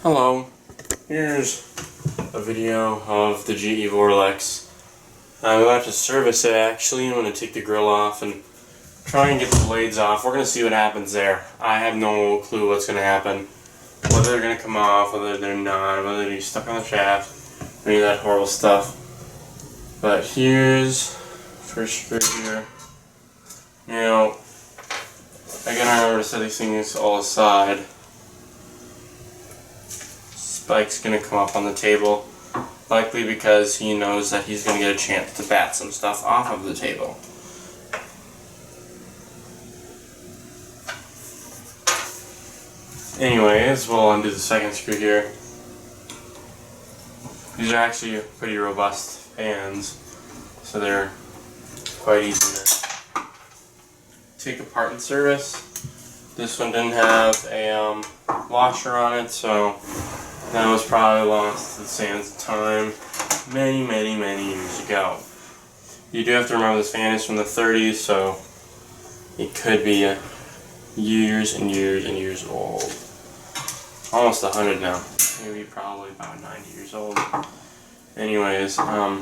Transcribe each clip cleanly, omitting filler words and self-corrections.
Hello, here's a video of the GE Vortalex. I'm about to service it actually. I'm going to take the grill off and try and get the blades off. We're going to see what happens there. I have no clue what's going to happen. Whether they're going to come off, whether they're not, whether they're stuck on the shaft, any of that horrible stuff. But here's first screw here. Now, I gotta remember to set these things all aside. Spike's gonna come up on the table, likely because he knows that he's gonna get a chance to bat some stuff off of the table. Anyways, we'll undo the second screw here. These are actually pretty robust fans, so they're quite easy to take apart and service. This one didn't have a washer on it, so that was probably lost to the sands of time many years ago. You do have to remember this fan is from the 30s, so it could be years and years old. Almost 100 now. Maybe probably about 90 years old. Anyways, now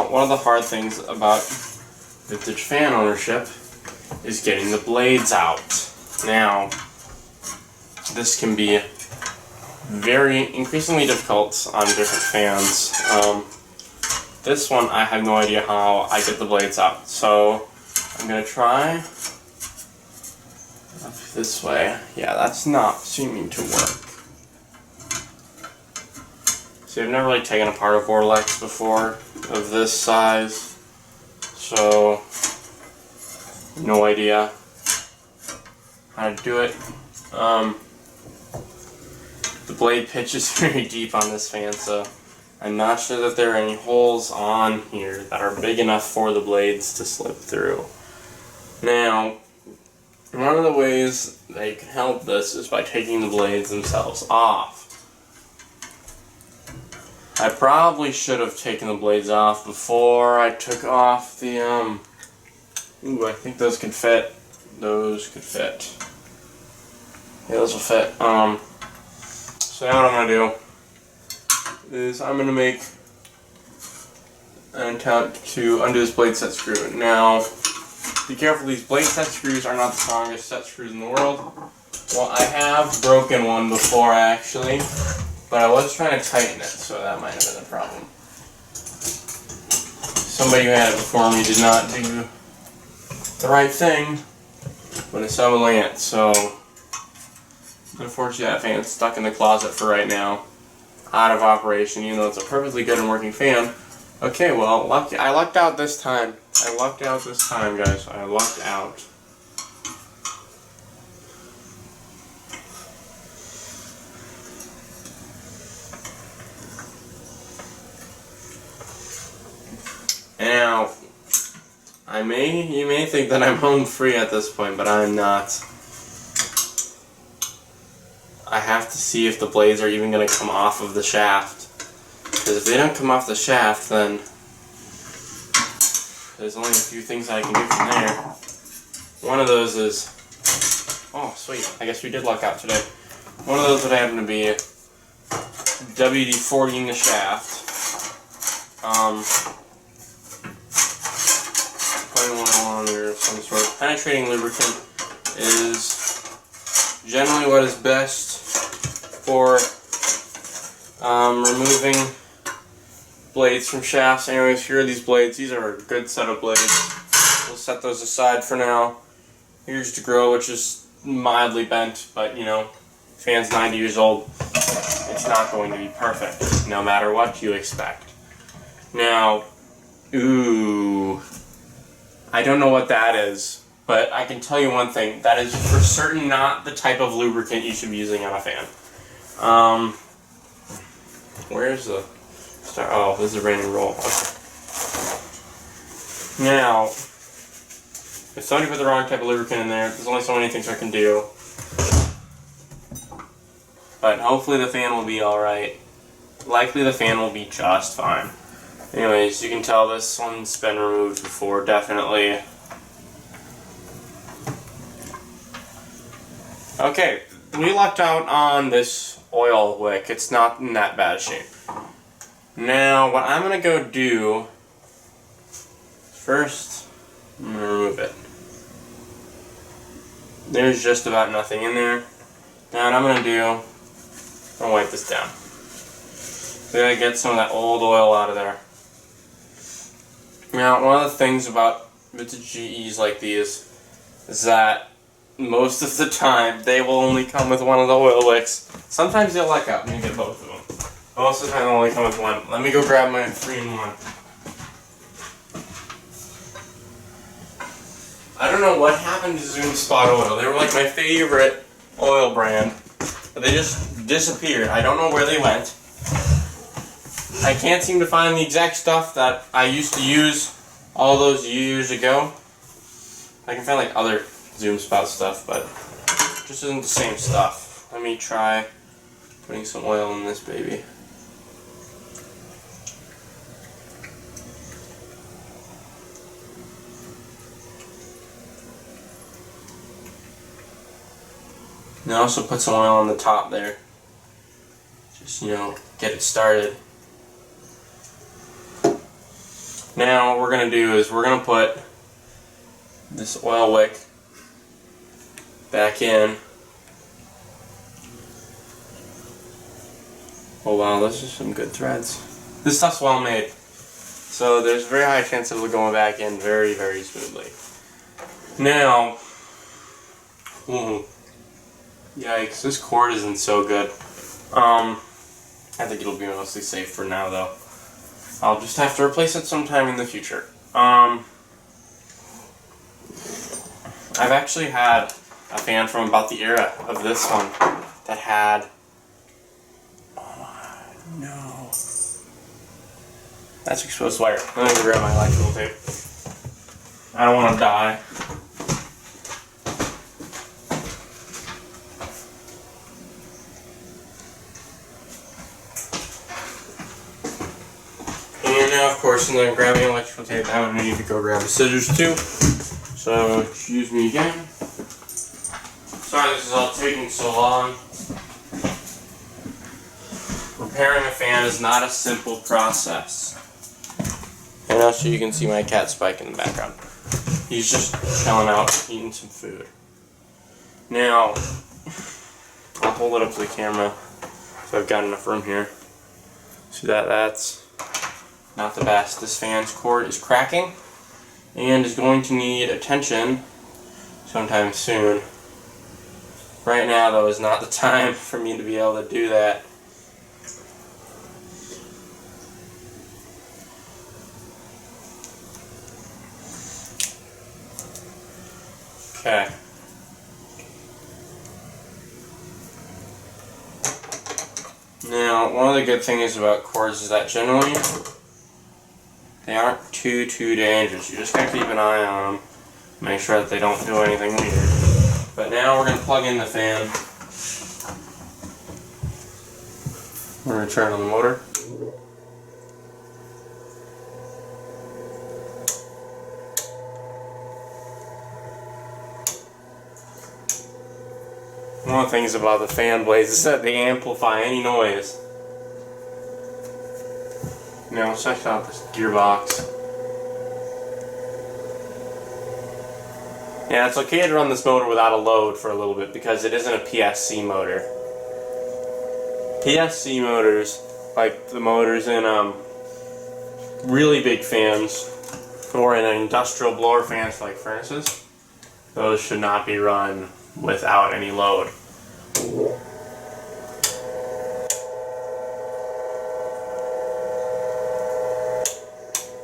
one of the hard things about vintage fan ownership is getting the blades out. Now, this can be very increasingly difficult on different fans. This one I have no idea how I get the blades out, so I'm gonna try up this way. Yeah, that's not seeming to work. See, I've never really taken apart a Vortalex before of this size, so no idea how to do it. The blade pitch is very deep on this fan, so I'm not sure that there are any holes on here that are big enough for the blades to slip through. Now, one of the ways that you can help this is by taking the blades themselves off. I probably should have taken the blades off before I took off the, ooh, I think those could fit. Those could fit. Yeah, those will fit. So now what I'm going to do is I'm going to make an attempt to undo this blade set screw. Now, be careful, these blade set screws are not the strongest set screws in the world. Well, I have broken one before actually, but I was trying to tighten it, so that might have been a problem. Somebody who had it before me did not do the right thing when assembling it, so unfortunately that fan's stuck in the closet for right now, out of operation, even though it's a perfectly good and working fan. Okay, well, I lucked out this time. I lucked out this time, guys. I lucked out. Now, you may think that I'm home free at this point, but I'm not. I have to see if the blades are even going to come off of the shaft. Because if they don't come off the shaft, then there's only a few things I can do from there. One of those is, oh sweet, I guess we did luck out today. One of those would happen to be WD-40ing the shaft. Putting oil on there of some sort. Penetrating lubricant is generally what is best for removing blades from shafts. Anyways, here are these blades. These are a good set of blades. We'll set those aside for now. Here's the grill, which is mildly bent, but you know, fan's 90 years old. It's not going to be perfect, no matter what you expect. Now, ooh, I don't know what that is, but I can tell you one thing. That is for certain not the type of lubricant you should be using on a fan. Where's the start? Oh, this is a random roll. Okay. Now, if somebody put the wrong type of lubricant in there, there's only so many things I can do. But hopefully the fan will be alright. Likely the fan will be just fine. Anyways, you can tell this one's been removed before, definitely. Okay, the we lucked out on this oil wick. It's not in that bad shape. Now, what I'm going to go do, first, I'm going to remove it. There's just about nothing in there. Now what I'm going to do, I'm going to wipe this down. We got to get some of that old oil out of there. Now, one of the things about vintage GEs like these is that most of the time they will only come with one of the oil wicks. Sometimes they'll luck out and you get both of them. Most of the time they'll only come with one. Let me go grab my 3-in-1. I don't know what happened to Zoom Spot Oil. They were like my favorite oil brand, but they just disappeared. I don't know where they went. I can't seem to find the exact stuff that I used to use all those years ago. I can find like other Zoom Spot stuff, but it just isn't the same stuff. Let me try putting some oil in this baby. And also put some oil on the top there. Just, get it started. Now what we're going to do is we're going to put this oil wick back in. Oh wow, those are some good threads. This stuff's well made. So there's a very high chance it'll go back in very, very smoothly. Now, yikes, this cord isn't so good. I think it'll be mostly safe for now though. I'll just have to replace it sometime in the future. I've actually had a fan from about the era of this one that had... Oh no. That's exposed wire. Let me grab my electrical tape. I don't want to die. And now, of course, when I'm grabbing electrical tape, I'm going to need to go grab the scissors too. So, excuse me again. Sorry this is all taking so long. Repairing a fan is not a simple process. And also you can see my cat Spike in the background. He's just chilling out, eating some food. Now, I'll hold it up to the camera so I've got enough room here. See that? That's not the best. This fan's cord is cracking and is going to need attention sometime soon. Right now, though, is not the time for me to be able to do that. Okay. Now, one of the good things about cords is that generally they aren't too dangerous. You just gotta keep an eye on them, make sure that they don't do anything weird. But now we're gonna plug in the fan. We're gonna turn on the motor. One of the things about the fan blades is that they amplify any noise. Now let's check out this gearbox. Yeah, it's okay to run this motor without a load for a little bit because it isn't a PSC motor. PSC motors, like the motors in really big fans or in industrial blower fans like furnaces, those should not be run without any load.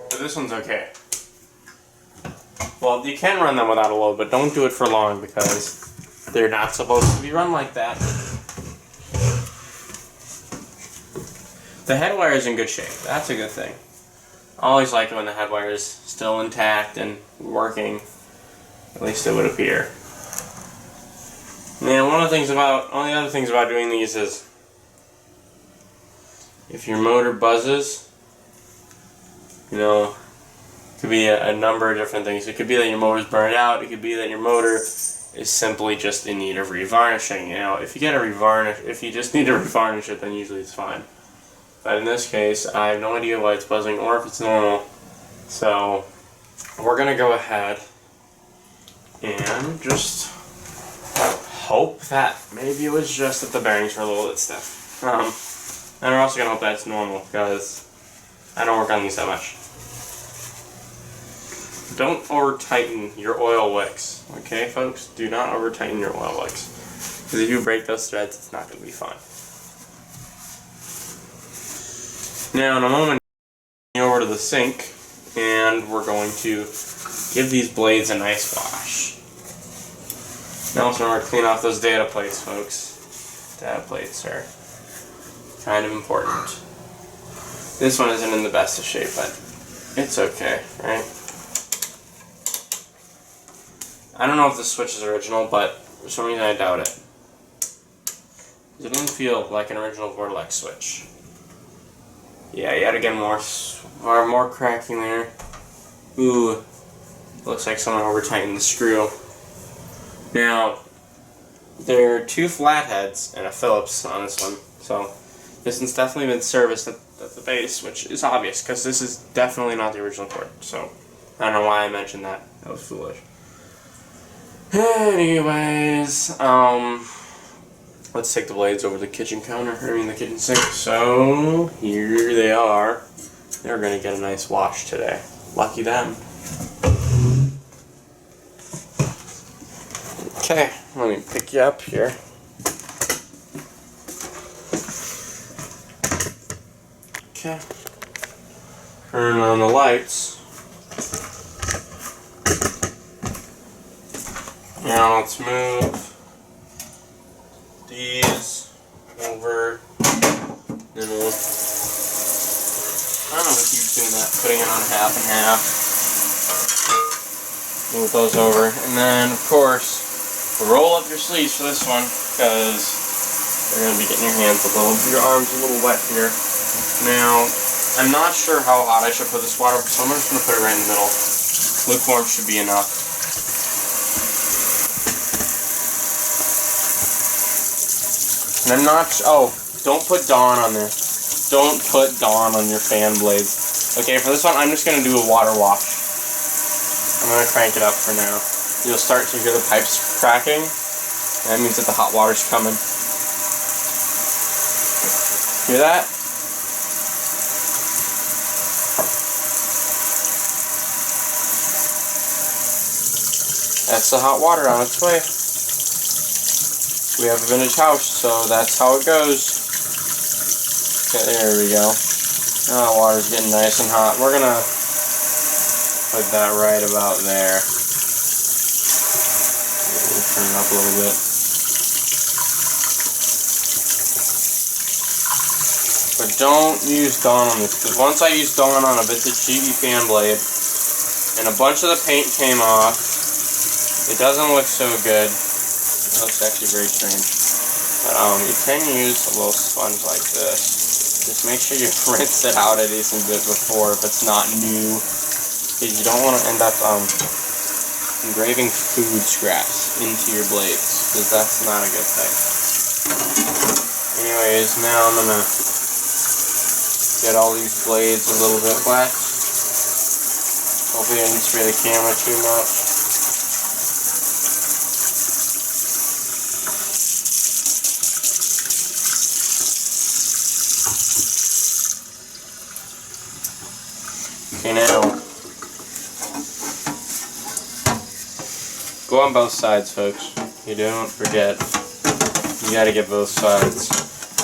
But this one's okay. Well, you can run them without a load, but don't do it for long because they're not supposed to be run like that. The head wire is in good shape. That's a good thing. I always like it when the head wire is still intact and working. At least it would appear. Now, one of the other things about doing these is if your motor buzzes, it could be a number of different things. It could be that your motor's burned out. It could be that your motor is simply just in need of revarnishing. You know, if you just need to revarnish it, then usually it's fine. But in this case, I have no idea why it's buzzing or if it's normal. So we're gonna go ahead and just hope that maybe it was just that the bearings were a little bit stiff. And we're also gonna hope that it's normal, because I don't work on these that much. Don't over tighten your oil wicks, okay, folks? Do not over tighten your oil wicks, because if you break those threads, it's not gonna be fun. Now, in a moment, over to the sink, and we're going to give these blades a nice wash. Now, also remember to clean off those data plates, folks. Data plates are kind of important. This one isn't in the best of shape, but it's okay, right? I don't know if this switch is original, but for some reason I doubt it. It didn't feel like an original Vortalex switch. Yeah, yet again more cracking there. Ooh, looks like someone over tightened the screw. Now, there are two flatheads and a Phillips on this one, so this one's definitely been serviced at the base, which is obvious, because this is definitely not the original cord, so I don't know why I mentioned that. That was foolish. Anyways, let's take the blades over to the kitchen counter, the kitchen sink. So, here they are. They're going to get a nice wash today. Lucky them. Okay, let me pick you up here. Okay. Turn on the lights. Now let's move these over. Then we'll, I don't know if keep doing that, putting it on half and half. Move those over, and then of course roll up your sleeves for this one, because you're going to be getting your arms a little wet here. Now, I'm not sure how hot I should put this water, so I'm just going to put it right in the middle. Lukewarm should be enough. And I'm not, don't put Dawn on there. Don't put Dawn on your fan blades. Okay, for this one, I'm just going to do a water wash. I'm going to crank it up for now. You'll start to hear the pipes cracking. That means that the hot water's coming. Hear that? That's the hot water on its way. We have a vintage house, so that's how it goes. Okay, there we go. Now the water's getting nice and hot. We're gonna put that right about there. We'll turn it up a little bit. But don't use Dawn on this, because once I used Dawn on a vintage GE fan blade, and a bunch of the paint came off, it doesn't look so good. It looks actually very strange. But you can use a little sponge like this. Just make sure you rinse it out a decent bit before if it's not new. Because you don't want to end up engraving food scraps into your blades. Because that's not a good thing. Anyways, now I'm going to get all these blades a little bit wet. Hopefully I didn't spray the camera too much. Okay, now, go on both sides, folks. You don't forget, you gotta get both sides.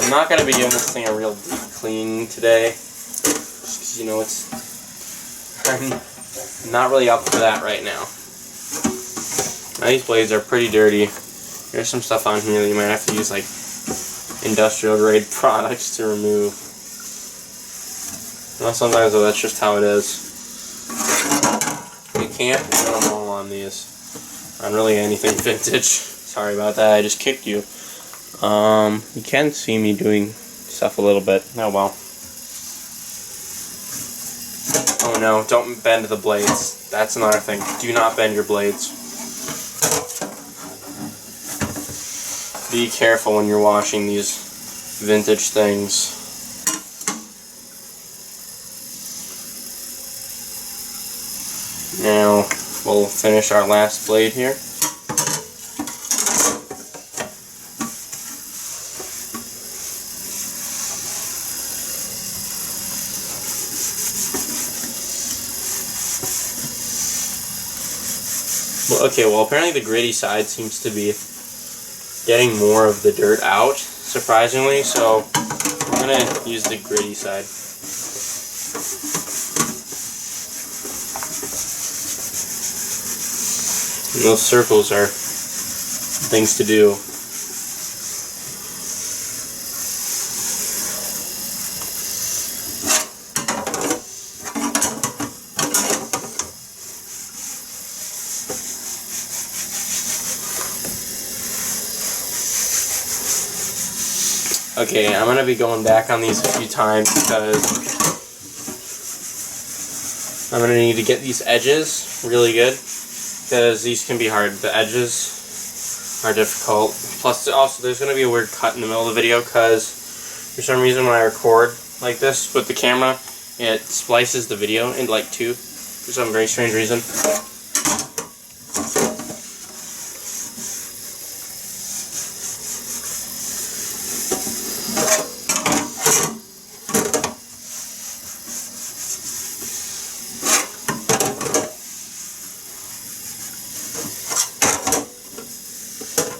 I'm not gonna be giving this thing a real deep clean today, just because, you know, I'm not really up for that right now. Now, these blades are pretty dirty. There's some stuff on here that you might have to use, like, industrial grade products to remove. Well, sometimes though, that's just how it is. You can't put them all on these. On really anything vintage. Sorry about that, I just kicked you. You can see me doing stuff a little bit. Oh well. Oh no, don't bend the blades. That's another thing. Do not bend your blades. be careful when you're washing these vintage things. Now we'll finish our last blade here. Okay, well apparently the gritty side seems to be getting more of the dirt out, surprisingly, so I'm going to use the gritty side. And those circles are things to do. Okay, I'm going to be going back on these a few times because I'm going to need to get these edges really good, because these can be hard. The edges are difficult. Plus, also, there's going to be a weird cut in the middle of the video because for some reason when I record like this with the camera, it splices the video into like two for some very strange reason.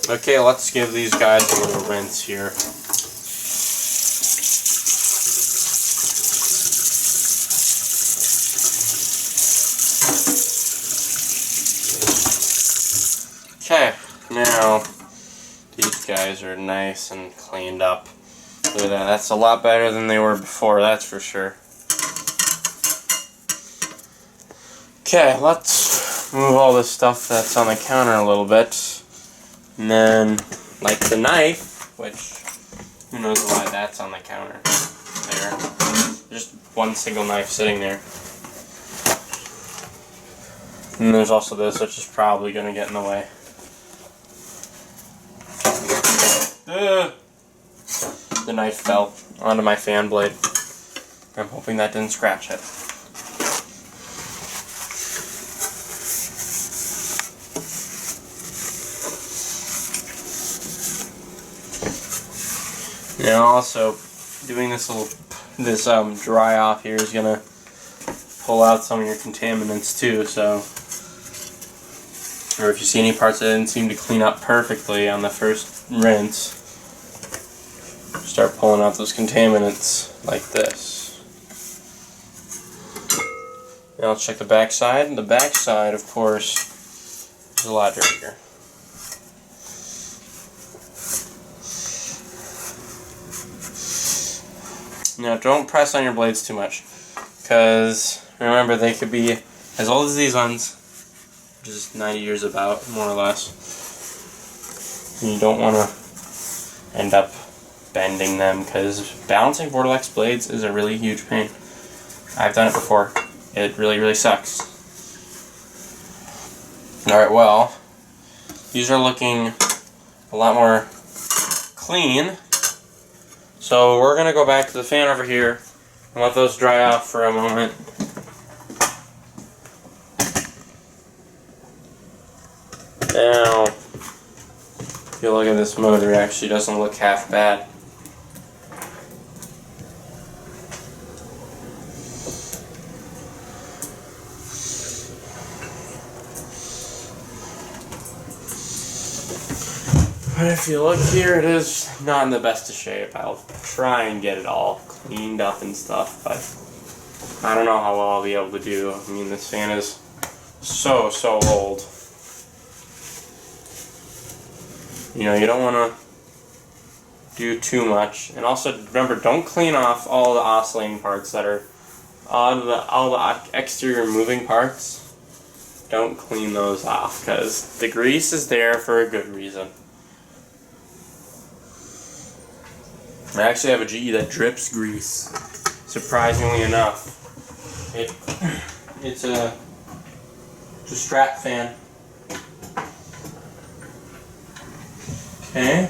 Okay, let's give these guys a little rinse here. Okay, now these guys are nice and cleaned up. Look at that, that's a lot better than they were before, that's for sure. Okay, let's move all this stuff that's on the counter a little bit. And then, like the knife, which, who knows why that's on the counter there. Just one single knife sitting there. And there's also this, which is probably going to get in the way. The knife fell onto my fan blade. I'm hoping that didn't scratch it. Now also, doing this dry off here is gonna pull out some of your contaminants too. So, or if you see any parts that didn't seem to clean up perfectly on the first rinse, start pulling out those contaminants like this. Now let's check the back side. The back side, of course, is a lot dirtier. Now don't press on your blades too much, because remember they could be as old as these ones, which is 90 years about, more or less. And you don't want to end up bending them, because balancing Vortalex blades is a really huge pain. I've done it before. It really, really sucks. Alright, well, these are looking a lot more clean. So we're going to go back to the fan over here and let those dry off for a moment. Now, if you look at this motor, it actually doesn't look half bad. But if you look here, it is not in the best of shape. I'll try and get it all cleaned up and stuff, but I don't know how well I'll be able to do. I mean, this fan is so old. You know, you don't want to do too much. And also, remember, don't clean off all the oscillating parts that are all the exterior moving parts. Don't clean those off, because the grease is there for a good reason. I actually have a GE that drips grease, surprisingly enough. It's a Strat fan. Okay.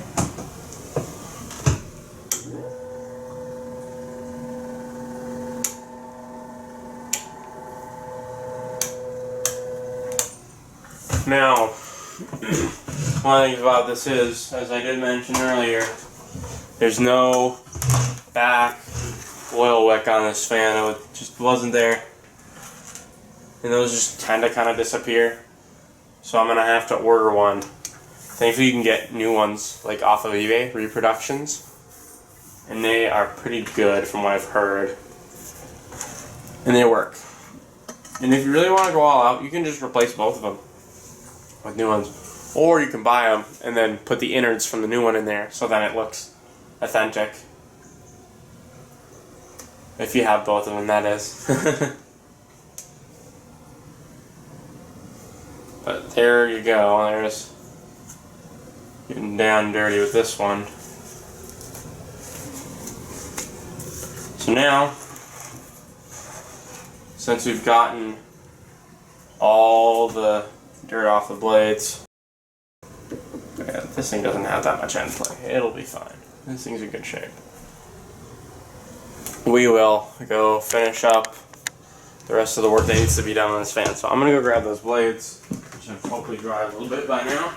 Now, one of the things about this is, as I did mention earlier, there's no back oil wick on this fan. It just wasn't there. And those just tend to kind of disappear. So I'm going to have to order one. Thankfully you can get new ones like off of eBay, reproductions. And they are pretty good from what I've heard. And they work. And if you really want to go all out, you can just replace both of them with new ones. Or you can buy them and then put the innards from the new one in there so then it looks authentic. If you have both of them, that is. But there you go. There's getting down dirty with this one. So now, since we've gotten all the dirt off the blades, yeah, this thing doesn't have that much end play. It'll be fine. This thing's in good shape. We will go finish up the rest of the work that needs to be done on this fan. So I'm going to go grab those blades, which have hopefully dried a little bit by now.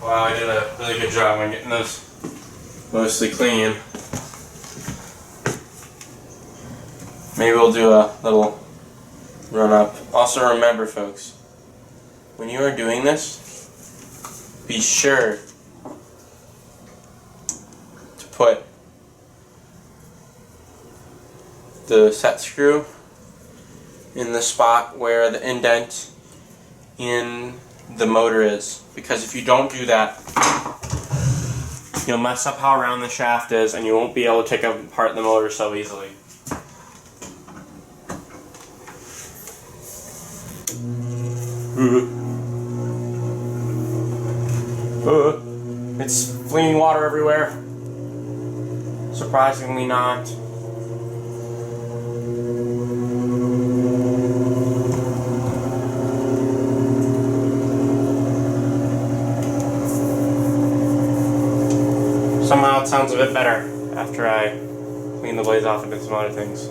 Wow, I did a really good job on getting those mostly clean. Maybe we'll do a little run up. Also remember folks, when you are doing this, be sure to put the set screw in the spot where the indent in the motor is, because if you don't do that, you'll mess up how round the shaft is and you won't be able to take apart the motor so easily. It's fleeing water everywhere. Surprisingly not. Somehow it sounds a bit better after I clean the blades off and did some other things.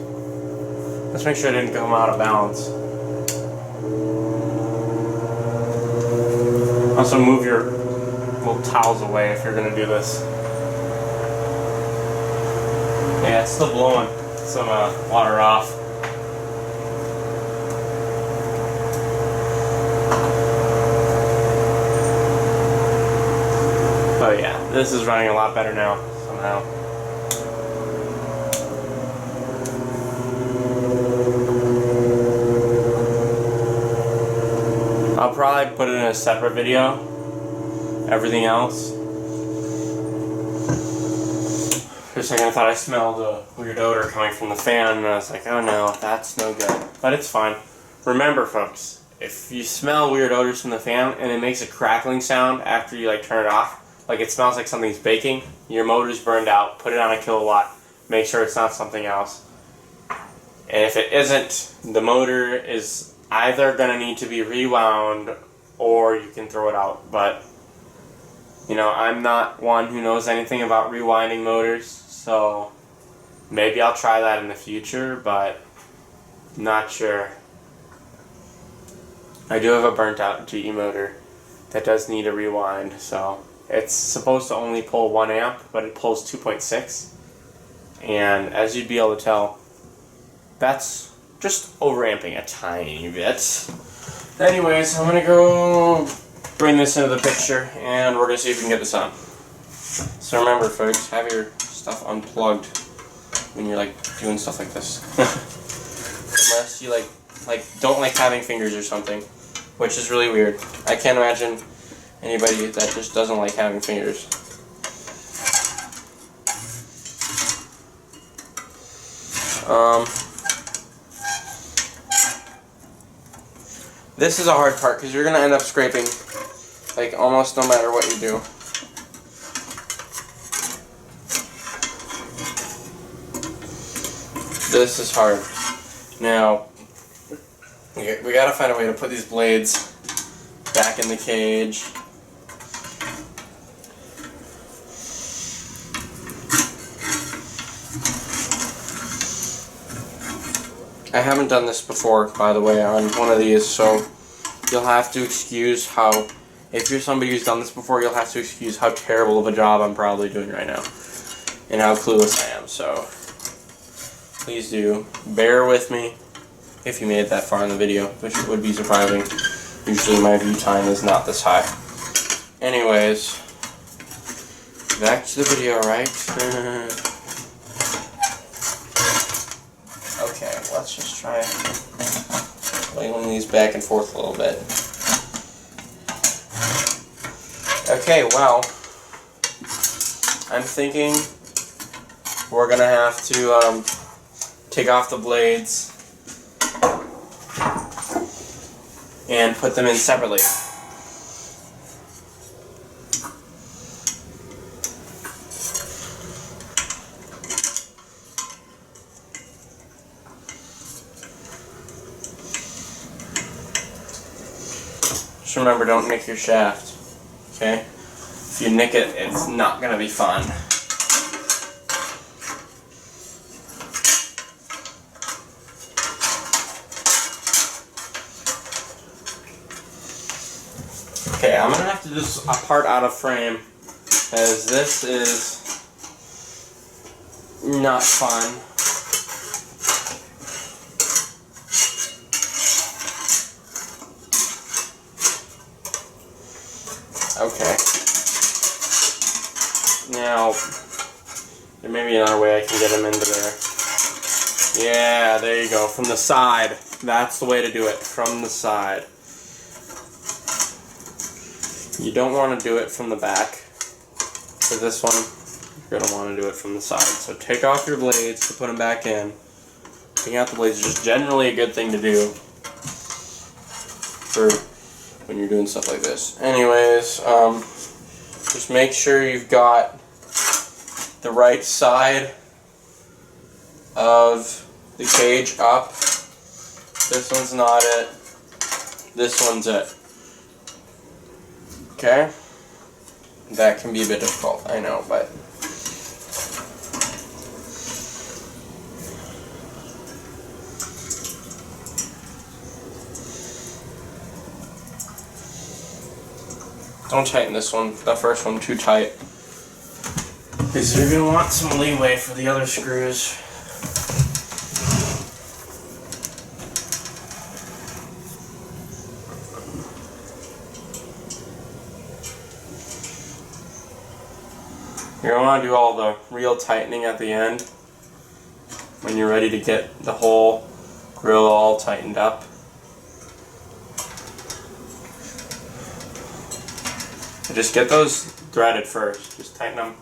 Let's make sure it didn't come out of balance. Also move your little towels away if you're going to do this. Yeah, it's still blowing some water off. But yeah, this is running a lot better now, somehow. I'll probably put it in a separate video, everything else. For a second I thought I smelled a weird odor coming from the fan, and I was like, oh no, that's no good. But it's fine. Remember folks, if you smell weird odors from the fan and it makes a crackling sound after you turn it off, like it smells like something's baking, your motor's burned out, put it on a kilowatt, make sure it's not something else. And if it isn't, the motor is either going to need to be rewound or you can throw it out. But, you know, I'm not one who knows anything about rewinding motors, so maybe I'll try that in the future, but not sure. I do have a burnt out GE motor that does need a rewind, so it's supposed to only pull 1 amp, but it pulls 2.6. And as you'd be able to tell, that's just overamping a tiny bit. Anyways, I'm gonna go bring this into the picture and we're gonna see if we can get this on. So remember folks, have your stuff unplugged when you're doing stuff like this. Unless you don't like having fingers or something, which is really weird. I can't imagine anybody that just doesn't like having fingers. This is a hard part because you're going to end up scraping almost no matter what you do. This is hard. Now, we got to find a way to put these blades back in the cage. I haven't done this before, by the way, on one of these, so you'll have to excuse how, if you're somebody who's done this before, you'll have to excuse how terrible of a job I'm probably doing right now, and how clueless I am, so please do bear with me if you made it that far in the video, which would be surprising. Usually my view time is not this high. Anyways, back to the video, right? Okay, let's just try wiggling these back and forth a little bit. Okay, well, I'm thinking we're gonna have to take off the blades and put them in separately. Just remember, don't nick your shaft, okay? If you nick it, it's not gonna be fun. Okay, I'm gonna have to do this part out of frame, as this is not fun. Okay. Now, there may be another way I can get them into there. Yeah, there you go, from the side. That's the way to do it, from the side. You don't want to do it from the back. For this one, you're going to want to do it from the side. So take off your blades to put them back in. Taking out the blades is just generally a good thing to do for when you're doing stuff like this. Anyways, just make sure you've got the right side of the cage up. This one's not it. This one's it. Okay? That can be a bit difficult, I know, but don't tighten this one, the first one, too tight, because you're going to want some leeway for the other screws. You're going to want to do all the real tightening at the end when you're ready to get the whole grill all tightened up. So just get those threaded first. Just tighten them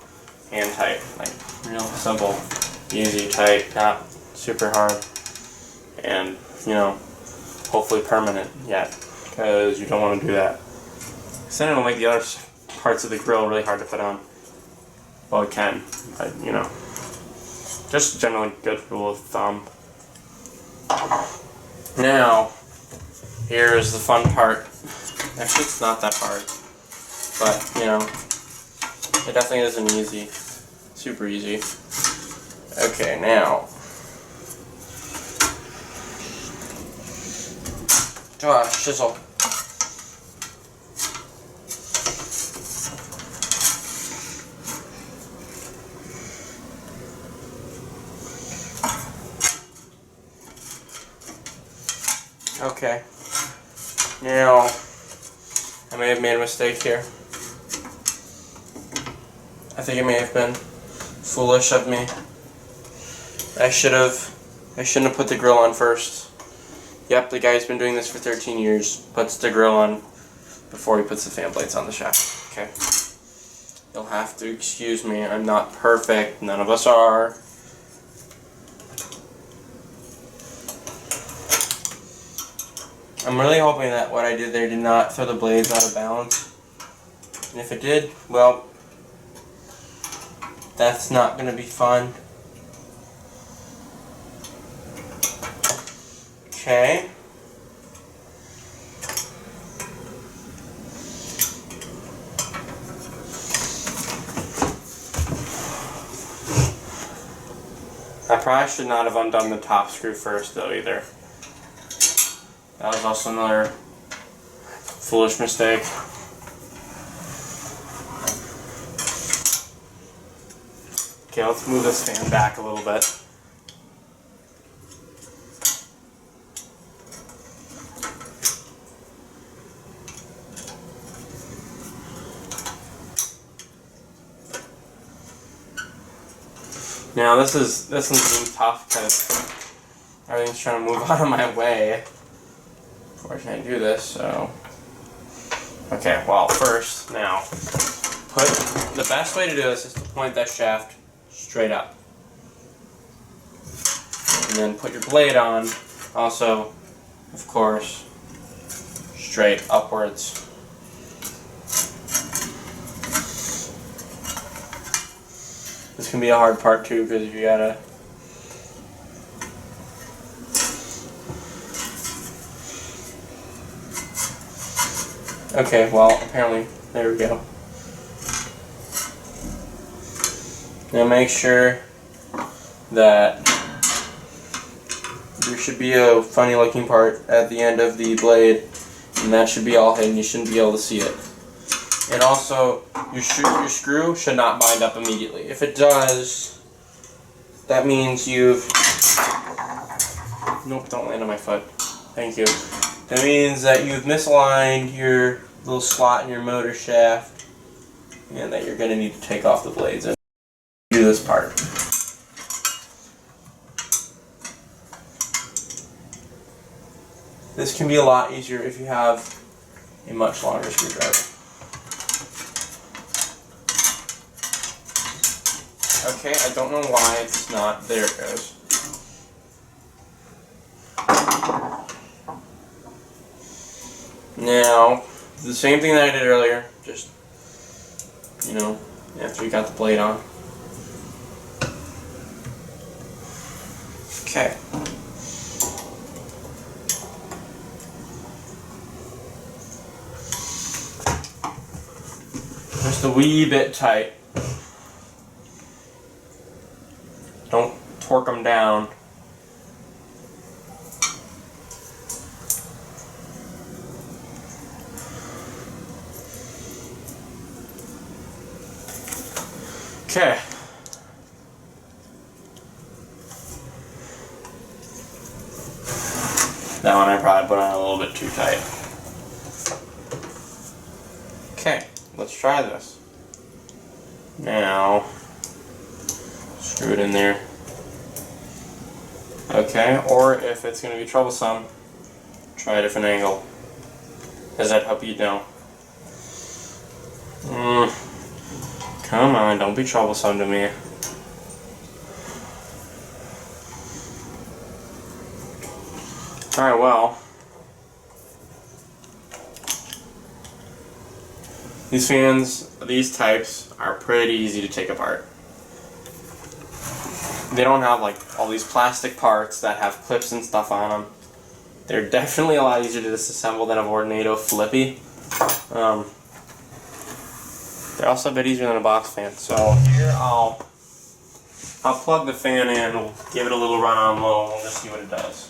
hand tight, like real simple, easy, tight, not super hard, and hopefully permanent yet, because you don't want to do that. Because then it'll make the other parts of the grill really hard to put on. Well, it can, but just generally good rule of thumb. Now, here is the fun part. Actually, it's not that hard, but it definitely isn't easy. Super easy. Okay, now. Chisel. Okay, now I may have made a mistake here. I think it may have been foolish of me. I shouldn't have put the grill on first. Yep, the guy's been doing this for 13 years. Puts the grill on before he puts the fan plates on the shaft. Okay. You'll have to excuse me. I'm not perfect. None of us are. I'm really hoping that what I did there did not throw the blades out of balance. And if it did, well, that's not going to be fun. Okay. I probably should not have undone the top screw first though either. That was also another foolish mistake. Okay, let's move this fan back a little bit. Now this one's being tough because everything's trying to move out of my way before I can do this, so. Okay, well first, now, the best way to do this is to point that shaft straight up. And then put your blade on, also, of course, straight upwards. This can be a hard part too, because you gotta okay, well, apparently, there we go. Now make sure that there should be a funny looking part at the end of the blade, and that should be all hidden. You shouldn't be able to see it. And also, your screw should not bind up immediately. If it does, that means you've... Nope, don't land on my foot. Thank you. That means that you've misaligned your little slot in your motor shaft, and that you're going to need to take off the blades and do this part. This can be a lot easier if you have a much longer screwdriver. Okay, I don't know why it's not. There it goes. Now, the same thing that I did earlier, just, you know, after you got the blade on. Okay. Just a wee bit tight. Don't torque them down. Okay. That one I probably put on a little bit too tight. Okay, let's try this. Now, screw it in there. Okay, or if it's going to be troublesome, try a different angle. Does that help you know? Come on, don't be troublesome to me. Alright, well. These fans, these types, are pretty easy to take apart. They don't have like all these plastic parts that have clips and stuff on them. They're definitely a lot easier to disassemble than a Vortalex flippy. They're also a bit easier than a box fan. So here I'll plug the fan in, we'll give it a little run on low, and we'll just see what it does.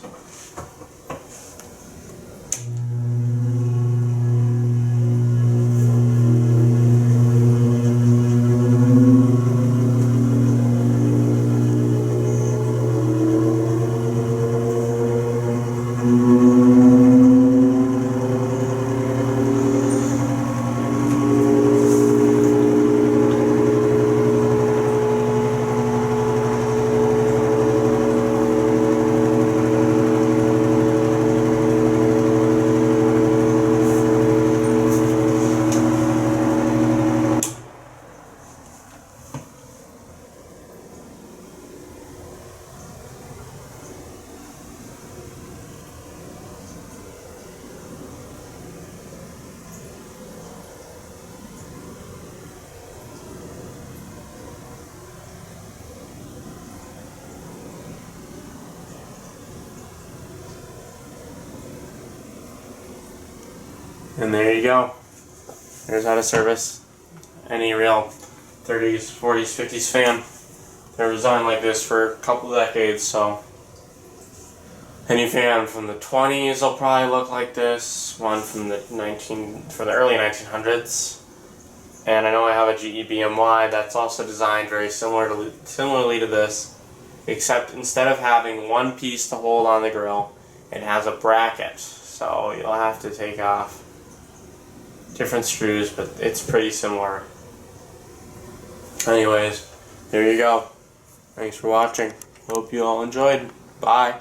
And there you go. There's how to service any real 30s, 40s, 50s fan. They were designed like this for a couple decades, so any fan from the 20s will probably look like this. One from the early 1900s. And I know I have a GE BMY that's also designed very similarly to this, except instead of having one piece to hold on the grill, it has a bracket. So you'll have to take off different screws, but it's pretty similar. Anyways, there you go. Thanks for watching. Hope you all enjoyed. Bye.